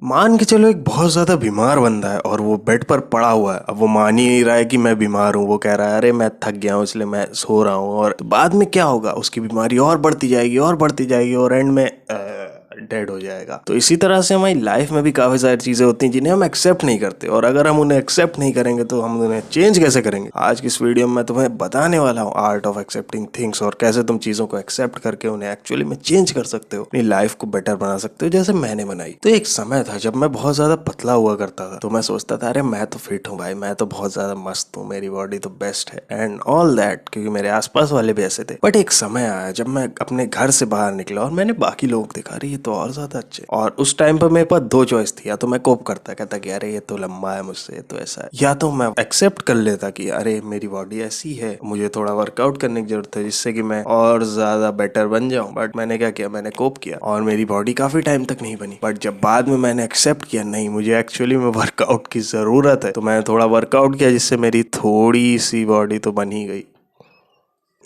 मान के चलो एक बहुत ज्यादा बीमार बंदा है और वो बेड पर पड़ा हुआ है। अब वो मान ही नहीं रहा है कि मैं बीमार हूँ। वो कह रहा है अरे मैं थक गया हूँ इसलिए मैं सो रहा हूँ। और तो बाद में क्या होगा, उसकी बीमारी और बढ़ती जाएगी और बढ़ती जाएगी और एंड में डेड हो जाएगा। तो इसी तरह से हमारी लाइफ में भी काफी सारी चीजें होती हैं जिन्हें हम एक्सेप्ट नहीं करते, और अगर हम उन्हें एक्सेप्ट नहीं करेंगे तो हम उन्हें चेंज कैसे करेंगे। आज की इस वीडियो में मैं तुम्हें बताने वाला हूँ आर्ट ऑफ एक्सेप्टिंग थिंग्स, और कैसे तुम चीजों को एक्सेप्ट करके उन्हें एक्चुअली में चेंज कर सकते हो, अपनी लाइफ को बेटर बना सकते हो जैसे मैंने बनाई। तो एक समय था जब मैं बहुत ज्यादा पतला हुआ करता था, तो मैं सोचता था अरे मैं तो फिट हूँ भाई, मैं तो बहुत ज्यादा मस्त हूँ, मेरी बॉडी तो बेस्ट है एंड ऑल दैट, क्योंकि मेरे आसपास वाले भी ऐसे थे। बट एक समय आया जब मैं अपने घर से बाहर निकला और मैंने बाकी लोगों को देखा, अरे ये तो और ज्यादा अच्छे। और उस टाइम पर मेरे पास दो चॉइस थी, या तो मैं कोप करता, कहता कि अरे ये तो लंबा है मुझसे, ये तो ऐसा है, या तो मैं एक्सेप्ट कर लेता कि अरे मेरी बॉडी ऐसी है, मुझे थोड़ा वर्कआउट करने की जरूरत है जिससे कि मैं और ज्यादा बेटर बन जाऊं। बट मैंने क्या किया, मैंने कोप किया और मेरी बॉडी काफी टाइम तक नहीं बनी। बट जब बाद में मैंने एक्सेप्ट किया नहीं मुझे एक्चुअली में वर्कआउट की जरूरत है, तो मैंने थोड़ा वर्कआउट किया जिससे मेरी थोड़ी सी बॉडी तो बन ही गई।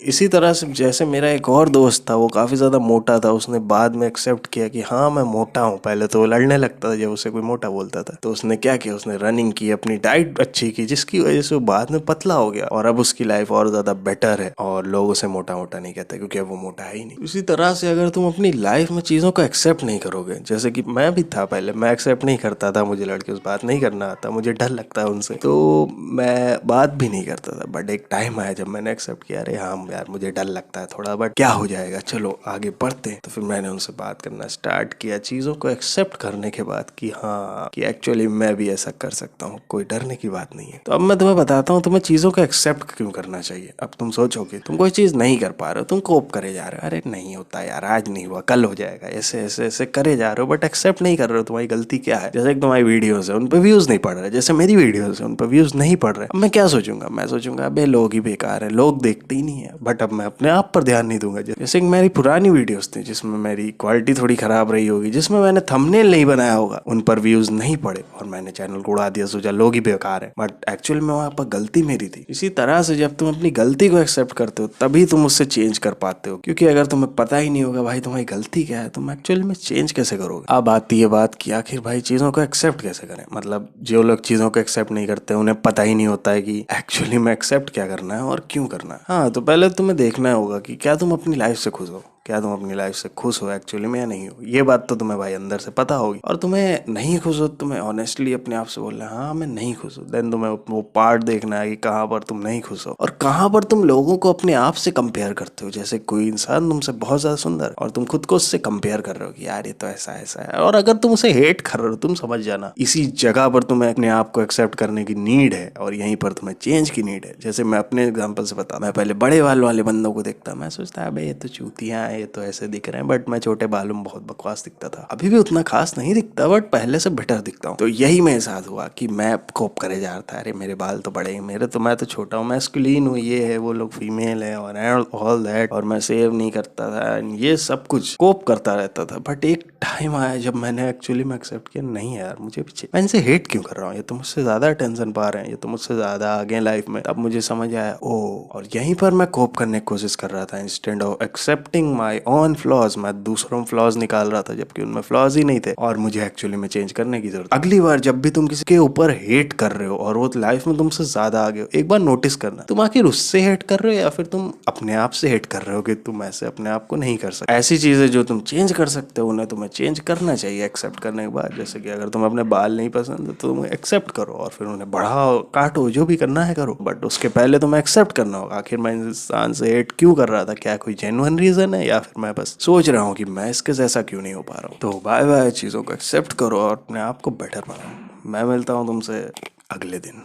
इसी तरह से जैसे मेरा एक और दोस्त था, वो काफ़ी ज़्यादा मोटा था, उसने बाद में एक्सेप्ट किया कि हाँ मैं मोटा हूँ। पहले तो वो लड़ने लगता था जब उसे कोई मोटा बोलता था। तो उसने क्या किया, उसने रनिंग की, अपनी डाइट अच्छी की, जिसकी वजह से वो बाद में पतला हो गया और अब उसकी लाइफ और ज़्यादा बेटर है और लोग उसे मोटा मोटा नहीं कहते क्योंकि अब वो मोटा है ही नहीं। इसी तरह से अगर तुम अपनी लाइफ में चीज़ों को एक्सेप्ट नहीं करोगे, जैसे कि मैं भी था पहले, मैं एक्सेप्ट नहीं करता था, मुझे लड़कियों से बात नहीं करना आता, मुझे डर लगता है उनसे, तो मैं बात भी नहीं करता था। बट एक टाइम आया जब मैंने एक्सेप्ट किया अरे हाँ यार मुझे डर लगता है थोड़ा, बट क्या हो जाएगा, चलो आगे बढ़ते हैं। तो फिर मैंने उनसे बात करना स्टार्ट किया, चीज़ों को एक्सेप्ट करने के बाद कि हाँ कि एक्चुअली मैं भी ऐसा कर सकता हूँ, कोई डरने की बात नहीं है। तो अब मैं तुम्हें बताता हूँ तुम्हें चीज़ों को एक्सेप्ट क्यों करना चाहिए। अब तुम सोचोगे तुम कोई चीज़ नहीं कर पा रहे हो, तुम कोप करे जा रहे हो, अरे नहीं होता यार, आज नहीं हुआ कल हो जाएगा, ऐसे ऐसे ऐसे करे जा रहे हो, बट एक्सेप्ट नहीं कर रहे हो तुम्हारी गलती क्या है। जैसे कि तुम्हारी वीडियोस है उन पर व्यूज नहीं पड़ रहे, जैसे मेरी वीडियोस है उन पर व्यूज नहीं पड़ रहे, अब मैं क्या सोचूंगा, मैं सोचूंगा अबे लोग ही बेकार है, लोग देखते ही नहीं है। बट अब मैं अपने आप पर ध्यान नहीं दूंगा। जैसे कि मेरी पुरानी वीडियोस थी जिसमें मेरी क्वालिटी थोड़ी खराब रही होगी, जिसमें मैंने थंबनेल नहीं बनाया होगा, उन पर व्यूज नहीं पड़े और मैंने चैनल को उड़ा दिया, सोचा लोग ही बेकार है, बट एक्चुअल में वहां पर गलती मेरी थी। इसी तरह से जब तुम अपनी गलती को एक्सेप्ट करते हो तभी तुम उससे चेंज कर पाते हो, क्योंकि अगर तुम्हें पता ही नहीं होगा भाई तुम्हारी गलती क्या है, तुम एक्चुअल में चेंज कैसे करोगे। अब आती है बात कि आखिर भाई चीजों को एक्सेप्ट कैसे करें। मतलब जो लोग चीजों को एक्सेप्ट नहीं करते उन्हें पता ही नहीं होता है कि एक्चुअली में एक्सेप्ट क्या करना है और क्यों करना है। हाँ, तो पहले तुम्हें देखना होगा कि क्या तुम अपनी लाइफ से खुश हो, क्या तुम अपनी लाइफ से खुश हो एक्चुअली में या नहीं हो। ये बात तो तुम्हें भाई अंदर से पता होगी। और तुम्हें नहीं खुश हो, तुम्हें ऑनेस्टली अपने आप से बोलना है हाँ मैं नहीं खुश हूँ। देन तुम्हें वो पार्ट देखना है कि कहाँ पर तुम नहीं खुश हो और कहाँ पर तुम लोगों को अपने आप से कंपेयर करते हो। जैसे कोई इंसान तुमसे बहुत ज्यादा सुंदर और तुम खुद को उससे कंपेयर कर रहे हो कि यार ये तो ऐसा ऐसा है, और अगर तुम उसे हेट कर रहे हो, तुम समझ जाना इसी जगह पर तुम्हें अपने आप को एक्सेप्ट करने की नीड है और यहीं पर तुम्हें चेंज की नीड है। जैसे मैं अपने एग्जाम्पल से बता, मैं पहले बड़े बाल वाले बंदों को देखता, मैं सोचता अबे ये तो चूतियां हैं, ये तो ऐसे दिख रहे हैं, बट मैं छोटे बालों में बहुत बकवास दिखता था। अभी भी उतना खास नहीं दिखता बट पहले से बेटर दिखता हूँ। तो यही मेरे साथ हुआ कि मैं कोप करे जा रहा था, अरे मेरे बाल तो बड़े हैं, मेरे तो मैं तो छोटा हूँ, मैस्कुलिन हूँ, ये है वो लोग फीमेल है और ऑल दैट, और मैं सेव नहीं करता था, ये सब कुछ कोप करता रहता था। बट एक टाइम आया जब मैंने एक्चुअली में एक्सेप्ट किया नहीं यार मुझे पीछे, मैं इनसे हेट क्यों कर रहा हूँ, ये तो मुझसे ज्यादा टेंशन पा रहे हैं, ये तो मुझसे ज्यादा आगे लाइफ में। तब मुझे समझ आया ओ, और यहीं पर मैं कोप करने की कोशिश कर रहा था instead of accepting my own flaws. मैं दूसरों में फ्लॉज निकाल रहा था जबकि उनमें फ्लॉज ही नहीं थे और मुझे एक्चुअली में चेंज करने की जरूरत। अगली बार जब भी तुम किसी के ऊपर हेट कर रहे हो और वो लाइफ में तुमसे ज्यादा आगे हो, एक बार नोटिस करना तुम आखिर उससे हेट कर रहे हो या फिर तुम अपने आप से हेट कर रहे हो कि तुम ऐसे अपने आप को नहीं कर सकते। ऐसी चीजें जो तुम चेंज कर सकते हो उन्हें तुम्हें चेंज करना चाहिए एक्सेप्ट करने के बाद। जैसे कि अगर तुम अपने बाल नहीं पसंद तो तुम एक्सेप्ट करो और फिर उन्हें बढ़ाओ, काटो, जो भी करना है करो, बट उसके पहले तुम्हें एक्सेप्ट करना होगा आखिर मैं इंसान से हेट क्यों कर रहा था, क्या कोई जेन्युइन रीजन है या फिर मैं बस सोच रहा हूँ कि मैं इसके जैसा क्यों नहीं हो पा रहा हूँ। तो बाय बाय, चीज़ों को एक्सेप्ट करो और अपने आप को बेटर बनाओ। मैं मिलता हूँ तुमसे अगले दिन।